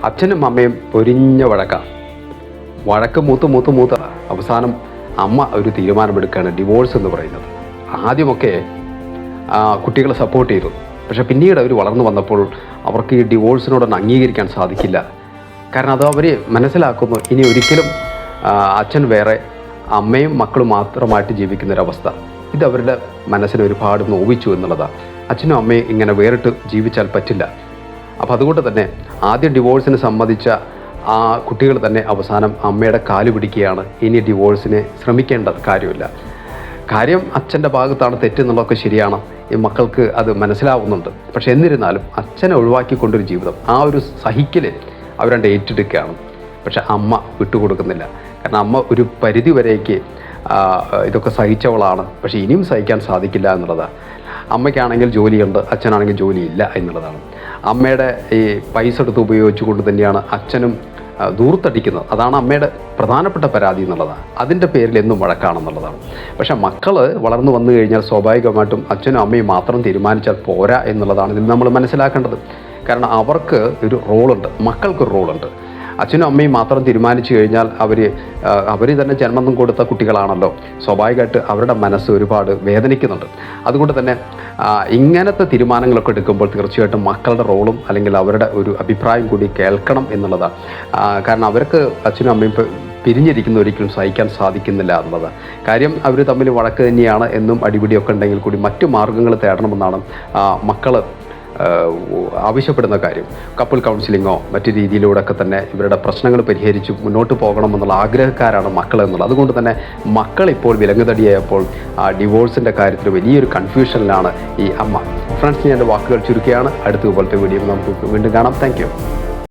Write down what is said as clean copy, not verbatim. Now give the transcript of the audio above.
അച്ഛനും അമ്മയും പൊരിഞ്ഞ വഴക്ക് മൂത്ത് അവസാനം അമ്മ ഒരു തീരുമാനമെടുക്കുകയാണ്, ഡിവോഴ്സ് എന്ന് പറയുന്നത്. ആദ്യമൊക്കെ കുട്ടികളെ സപ്പോർട്ട് ചെയ്തു. പക്ഷെ പിന്നീട് അവർ വളർന്നു വന്നപ്പോൾ അവർക്ക് ഈ ഡിവോഴ്സിനോടൊന്നും അംഗീകരിക്കാൻ സാധിക്കില്ല. കാരണം അത് അവർ മനസ്സിലാക്കുന്നു, ഇനി ഒരിക്കലും അച്ഛൻ വേറെ അമ്മയും മക്കളും മാത്രമായിട്ട് ജീവിക്കുന്നൊരവസ്ഥ ഇത് അവരുടെ മനസ്സിനെ ഒരുപാട് നോവിച്ചു എന്നുള്ളതാണ്. അച്ഛനും അമ്മയും ഇങ്ങനെ വേറിട്ട് ജീവിച്ചാൽ പറ്റില്ല. അപ്പോൾ അതുകൊണ്ട് തന്നെ ആദ്യം ഡിവോഴ്സിന് സമ്മതിച്ച ആ കുട്ടികൾ തന്നെ അവസാനം അമ്മയുടെ കാല് പിടിക്കുകയാണ്. ഇനി ഡിവോഴ്സിന് ശ്രമിക്കേണ്ട കാര്യമില്ല. കാര്യം അച്ഛൻ്റെ ഭാഗത്താണ് തെറ്റെന്നുള്ളതൊക്കെ ശരിയാണ്, ഈ മക്കൾക്ക് അത് മനസ്സിലാവുന്നുണ്ട്. പക്ഷെ എന്നിരുന്നാലും അച്ഛനെ ഒഴിവാക്കിക്കൊണ്ടൊരു ജീവിതം, ആ ഒരു സഹിക്കൽ അവരണ്ട് ഏറ്റെടുക്കുകയാണ്. പക്ഷെ അമ്മ വിട്ടുകൊടുക്കുന്നില്ല. കാരണം അമ്മ ഒരു പരിധി വരേക്ക് ഇതൊക്കെ സഹിച്ചവളാണ്. പക്ഷേ ഇനിയും സഹിക്കാൻ സാധിക്കില്ല എന്നുള്ളതാണ്. അമ്മയ്ക്കാണെങ്കിൽ ജോലിയുണ്ട്, അച്ഛനാണെങ്കിൽ ജോലിയില്ല എന്നുള്ളതാണ്. അമ്മയുടെ ഈ പൈസ എടുത്ത് ഉപയോഗിച്ചുകൊണ്ട് തന്നെയാണ് അച്ഛനും ദൂർത്തടിക്കുന്നത്. അതാണ് അമ്മയുടെ പ്രധാനപ്പെട്ട പരാതി എന്നുള്ളതാണ്. അതിൻ്റെ പേരിൽ എന്നും വഴക്കാണെന്നുള്ളതാണ്. പക്ഷേ മക്കൾ വളർന്നു വന്നു കഴിഞ്ഞാൽ സ്വാഭാവികമായിട്ടും അച്ഛനും അമ്മയും മാത്രം തീരുമാനിച്ചാൽ പോരാ എന്നുള്ളതാണ് ഇതിൽ നമ്മൾ മനസ്സിലാക്കേണ്ടത്. കാരണം അവർക്ക് ഒരു റോളുണ്ട്, മക്കൾക്കൊരു റോളുണ്ട്. അച്ഛനും അമ്മയും മാത്രം തീരുമാനിച്ചു കഴിഞ്ഞാൽ അവർ തന്നെ ജന്മം കൊടുത്ത കുട്ടികളാണല്ലോ. സ്വാഭാവികമായിട്ട് അവരുടെ മനസ്സ് ഒരുപാട് വേദനിക്കുന്നുണ്ട്. അതുകൊണ്ട് തന്നെ ഇങ്ങനത്തെ തീരുമാനങ്ങളൊക്കെ എടുക്കുമ്പോൾ തീർച്ചയായിട്ടും മക്കളുടെ റോളും അല്ലെങ്കിൽ അവരുടെ ഒരു അഭിപ്രായം കൂടി കേൾക്കണം എന്നുള്ളതാണ്. കാരണം അവർക്ക് അച്ഛനും അമ്മയും പിരിഞ്ഞിരിക്കുന്ന ഒരിക്കലും സഹിക്കാൻ സാധിക്കുന്നില്ല എന്നുള്ളത്. കാര്യം അവർ തമ്മിൽ വഴക്ക് തന്നെയാണ് എന്നും അടിപിടിയൊക്കെ ഉണ്ടെങ്കിൽ കൂടി മറ്റു മാർഗ്ഗങ്ങൾ തേടണമെന്നാണ് മക്കൾ ആവശ്യപ്പെടുന്ന കാര്യം. കപ്പിൾ കൗൺസിലിങ്ങോ മറ്റു രീതിയിലൂടെയൊക്കെ തന്നെ ഇവരുടെ പ്രശ്നങ്ങൾ പരിഹരിച്ച് മുന്നോട്ട് പോകണമെന്നുള്ള ആഗ്രഹക്കാരാണ് മക്കൾ എന്നുള്ളത്. അതുകൊണ്ട് തന്നെ മക്കളിപ്പോൾ വിലങ്ങുതടിയായപ്പോൾ ഡിവോഴ്സിൻ്റെ കാര്യത്തിൽ വലിയൊരു കൺഫ്യൂഷനിലാണ് ഈ അമ്മ. ഫ്രണ്ട്സ്, ഞാൻ എൻ്റെ വാക്കുകൾ ചുരുക്കുകയാണ്. അടുത്ത പോലത്തെ വീഡിയോ നമുക്ക് വീണ്ടും കാണാം. Thank you.